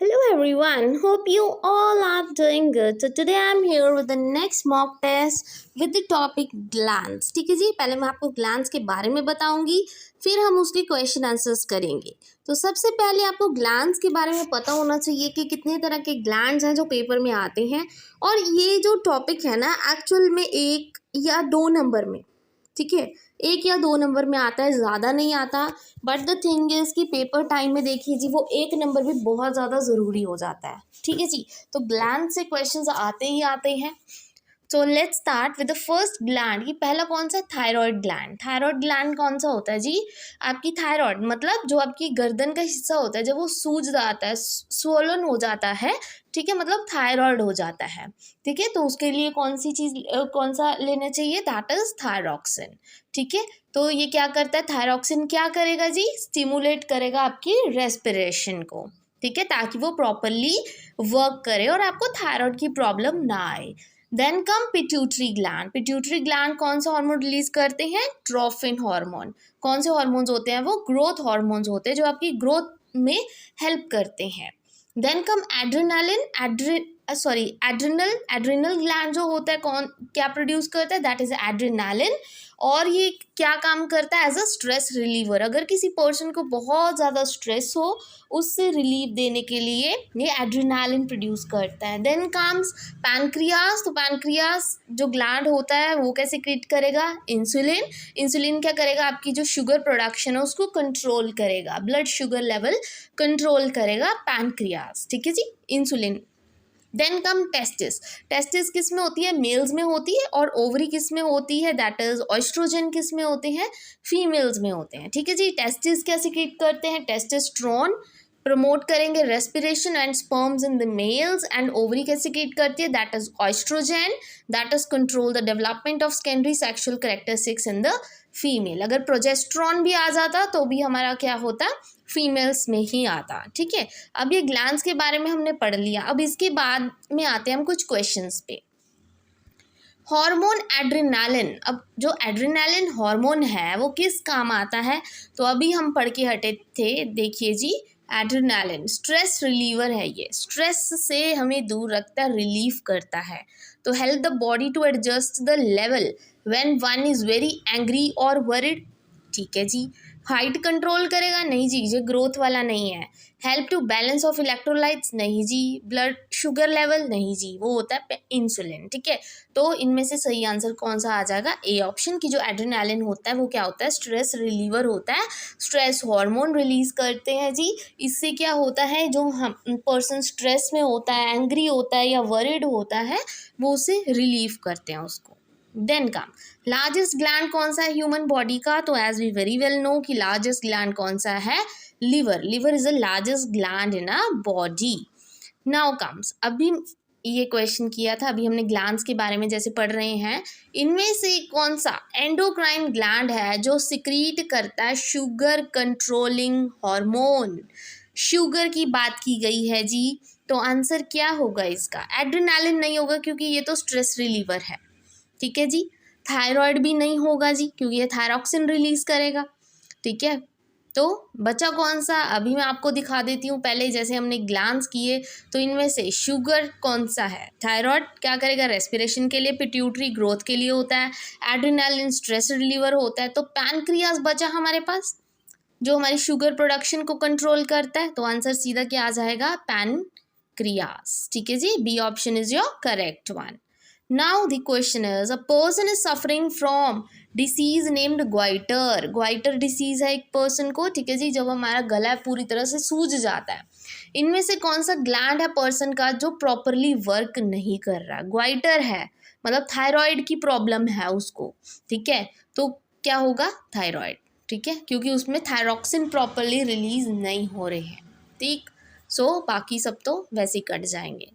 Hello everyone, hope you all are doing good. So today I'm here with the next mock test with the topic glands. ठीक है जी, पहले मैं आपको glands के बारे में बताऊंगी, फिर हम उसके क्वेश्चन आंसर्स करेंगे। तो सबसे पहले आपको glands के बारे में पता होना चाहिए कि कितने तरह के glands हैं जो पेपर में आते हैं, और ये जो टॉपिक है ना एक्चुअल में 1 या 2 नंबर में, ठीक है, 1 या 2 नंबर में आता है, ज़्यादा नहीं आता। बट द थिंग इज़ कि पेपर टाइम में देखिए जी, वो 1 नंबर भी बहुत ज़्यादा ज़रूरी हो जाता है। ठीक है जी, तो ग्लैंड से क्वेश्चंस आते ही आते हैं। So let's start with the first gland. कि पहला कौन सा? Thyroid gland. थायराइड ग्लैंड कौन सा होता है जी? आपकी थायराइड मतलब जो आपकी गर्दन का हिस्सा होता है, जब वो सूज जाता है, स्वोलन हो जाता है, ठीक है, मतलब थायराइड हो जाता है। ठीक है, तो उसके लिए कौन सी चीज़ कौन सा लेना चाहिए? That is thyroxine. ठीक है, तो ये क्या करता है? थायरॉक्सिन क्या करेगा जी? स्टिमुलेट करेगा आपकी रेस्पिरेशन को, ठीक है, ताकि वो प्रॉपरली वर्क करे और आपको थायराइड की प्रॉब्लम ना आए। Then come pituitary gland. Pituitary gland कौन सा हार्मोन रिलीज करते हैं? Trophin hormone. कौन से हार्मोन्स होते हैं? वो ग्रोथ हार्मोन्स होते हैं जो आपकी ग्रोथ में हेल्प करते हैं। Then come adrenaline. Adrenal gland जो होता है, कौन क्या प्रोड्यूस करता है? That is adrenaline. और ये क्या काम करता है? As a stress reliever. अगर किसी पर्सन को बहुत ज़्यादा स्ट्रेस हो, उससे रिलीफ देने के लिए ये एड्रेनालिन प्रोड्यूस करता है। Then comes pancreas. तो पैनक्रियास जो ग्लैंड होता है वो कैसे क्रिएट करेगा? इंसुलिन। इंसुलिन क्या करेगा? आपकी जो शुगर प्रोडक्शन है उसको कंट्रोल करेगा, ब्लड शुगर लेवल कंट्रोल करेगा पैनक्रियास। ठीक है जी, insulin. Then come testis. Testis किस में होती है? मेल्स में होती है। और ओवरी किस में होती है? दैट इज ऑस्ट्रोजन किस में होते हैं? फीमेल्स में होते हैं। ठीक है जी, टेस्टिस क्या सिक्रीट करते हैं? टेस्टोस्टेरोन प्रमोट करेंगे respiration and sperms in the males. And ovary क्या सिक्रीट करती है? That is oestrogen, that is control the development of secondary sexual characteristics in the female. अगर प्रोजेस्ट्रॉन भी आ जाता तो भी हमारा क्या होता? फीमेल्स में ही आता। ठीक है, अब ये ग्लैंड्स के बारे में हमने पढ़ लिया। अब इसके बाद में आते हैं हम कुछ क्वेश्चंस पे। Hormone adrenaline. अब जो एड्रेनालिन हार्मोन है वो किस काम आता है? तो अभी हम पढ़ के हटे थे, देखिए जी, एड्रेनालिन स्ट्रेस रिलीवर है। ये स्ट्रेस से हमें दूर रखता है, रिलीफ करता है। तो help the body to adjust the level when one is very angry और वरिड। ठीक है जी। हाइट कंट्रोल करेगा? नहीं जी, ये ग्रोथ वाला नहीं है। Help to balance of electrolytes? नहीं जी। Blood sugar level? नहीं जी, वो होता है इंसुलिन। ठीक है, तो इनमें से सही आंसर कौन सा आ जाएगा? ए ऑप्शन की जो एड्रेनालिन होता है वो क्या होता है? स्ट्रेस रिलीवर होता है, स्ट्रेस हार्मोन रिलीज करते हैं जी। इससे क्या होता है, जो हम पर्सन स्ट्रेस में होता है, एंग्री होता है या वरिड होता है, वो उसे रिलीव करते हैं उसको। देन का लार्जेस्ट ग्लैंड कौन सा है ह्यूमन बॉडी का? तो as we very well know कि लार्जेस्ट ग्लैंड कौन सा है? Liver. Liver is the largest gland in a body. Now comes, अभी ये क्वेश्चन किया था, अभी हमने ग्लैंड्स के बारे में जैसे पढ़ रहे हैं, इनमें से कौन सा एंडोक्राइन ग्लैंड है जो सिक्रीट करता है शुगर कंट्रोलिंग हार्मोन? शुगर की बात की गई है जी, तो आंसर क्या होगा इसका? एड्रेनालिन नहीं होगा क्योंकि ये तो स्ट्रेस रिलीवर है। ठीक है जी, थायराइड भी नहीं होगा जी क्योंकि ये थायरॉक्सिन रिलीज करेगा। ठीक है, तो बचा कौन सा? अभी मैं आपको दिखा देती हूँ। पहले जैसे हमने ग्लैंड्स किए, तो इनमें से शुगर कौन सा है? थायराइड क्या करेगा? रेस्पिरेशन के लिए। पिट्यूटरी ग्रोथ के लिए होता है। एड्रेनालिन स्ट्रेस रिलीवर होता है। तो पैनक्रियास बचा हमारे पास, जो हमारी शुगर प्रोडक्शन को कंट्रोल करता है। तो आंसर सीधा क्या आ जाएगा? पैनक्रियास। ठीक है जी, B option is your correct one. Now the question is, a person is suffering from disease named goiter. goiter disease है एक person को, ठीक है जी, जब हमारा गला पूरी तरह से सूज जाता है। इनमें से कौन सा ग्लैंड है पर्सन का जो प्रॉपरली वर्क नहीं कर रहा? गोइटर है, मतलब थायराइड की प्रॉब्लम है उसको। ठीक है, तो क्या होगा? थायराइड। ठीक है, क्योंकि उसमें थायरॉक्सिन प्रॉपरली रिलीज नहीं हो रहे हैं। ठीक, सो बाकी सब तो वैसे ही कट जाएंगे।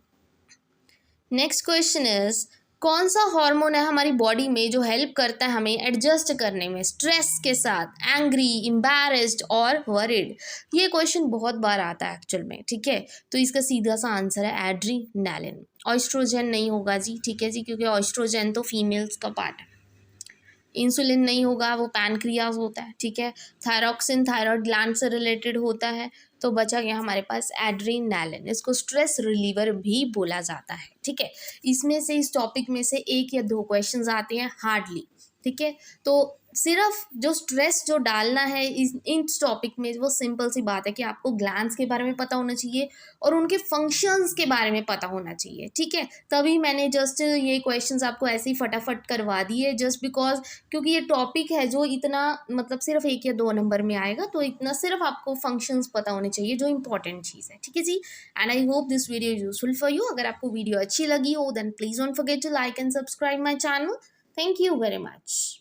नेक्स्ट क्वेश्चन इज, कौन सा हार्मोन है हमारी बॉडी में जो हेल्प करता है हमें एडजस्ट करने में स्ट्रेस के साथ, एंग्री, एम्बैरेस्ड और वरिड? ये क्वेश्चन बहुत बार आता है एक्चुअल में। ठीक है, तो इसका सीधा सा आंसर है एड्रीनालिन। ऑस्ट्रोजन नहीं होगा जी, ठीक है जी, क्योंकि ऑस्ट्रोजन तो फीमेल्स का पार्ट है। इंसुलिन नहीं होगा, वो पैनक्रियाज होता है। ठीक है, थायरॉक्सिन थायराइड ग्लैंड से रिलेटेड होता है, तो बचा गया हमारे पास एड्रेनालिन, इसको स्ट्रेस रिलीवर भी बोला जाता है। ठीक है, इसमें से इस टॉपिक में से 1 या 2 क्वेश्चंस आते हैं हार्डली। ठीक है, तो सिर्फ जो स्ट्रेस जो डालना है इन टॉपिक में, वो सिंपल सी बात है कि आपको ग्लैंड्स के बारे में पता होना चाहिए और उनके फंक्शंस के बारे में पता होना चाहिए। ठीक है, तभी मैंने जस्ट ये क्वेश्चंस आपको ऐसे ही फटाफट करवा दिए, जस्ट बिकॉज क्योंकि ये टॉपिक है जो इतना मतलब सिर्फ 1 या 2 नंबर में आएगा, तो इतना सिर्फ आपको फंक्शंस पता होने चाहिए जो इंपॉर्टेंट चीज़ है। ठीक है जी, and I hope this video is useful for you. अगर आपको वीडियो अच्छी लगी हो then please don't forget to like and subscribe my channel. Thank you very much.